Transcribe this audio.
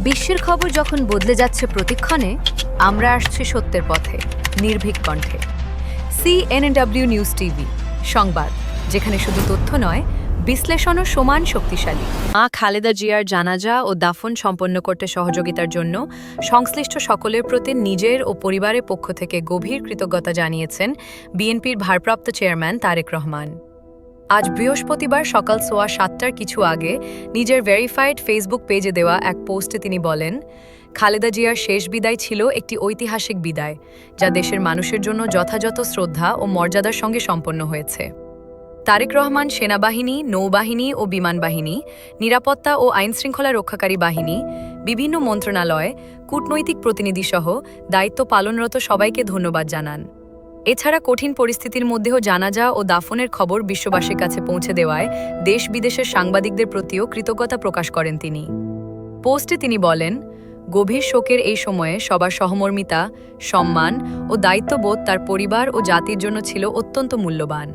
বিশ্বের খবর যখন বদলে যাচ্ছে প্রতিক্ষণে, আমরা আসছি সত্যের পথে, নির্ভীক কণ্ঠে। সিএনএনডব্লিউ নিউজ টিভি সংবাদ, যেখানে শুধু তথ্য নয়, বিশ্লেষণও সমান শক্তিশালী। মা খালেদা জিয়ার জানাজা ও দাফন সম্পন্ন করতে সহযোগিতার জন্য সংশ্লিষ্ট সকলের প্রতি নিজের ও পরিবারের পক্ষ থেকে গভীর কৃতজ্ঞতা জানিয়েছেন বিএনপির ভারপ্রাপ্ত চেয়ারম্যান তারেক রহমান। আজ বৃহস্পতিবার সকাল 7:15 কিছু আগে নিজের ভেরিফাইড ফেসবুক পেজে দেওয়া এক পোস্টে তিনি বলেন, খালেদা জিয়ার শেষ বিদায় ছিল একটি ঐতিহাসিক বিদায়, যা দেশের মানুষের জন্য যথাযথ শ্রদ্ধা ও মর্যাদার সঙ্গে সম্পন্ন হয়েছে। তারেক রহমান সেনাবাহিনী, নৌবাহিনী ও বিমান বাহিনী, নিরাপত্তা ও আইনশৃঙ্খলা রক্ষাকারী বাহিনী, বিভিন্ন মন্ত্রণালয়, কূটনৈতিক প্রতিনিধিসহ দায়িত্ব পালনরত সবাইকে ধন্যবাদ জানান। এছাড়া কঠিন পরিস্থিতির মধ্যেও জানাজা ও দাফনের খবর বিশ্ববাসীর কাছে পৌঁছে দেওয়ায় দেশ বিদেশের সাংবাদিকদের প্রতিও কৃতজ্ঞতা প্রকাশ করেন তিনি। পোস্টে তিনি বলেন, গভীর শোকের এই সময়ে সবার সহমর্মিতা, সম্মান ও দায়িত্ববোধ তার পরিবার ও জাতির জন্য ছিল অত্যন্ত মূল্যবান।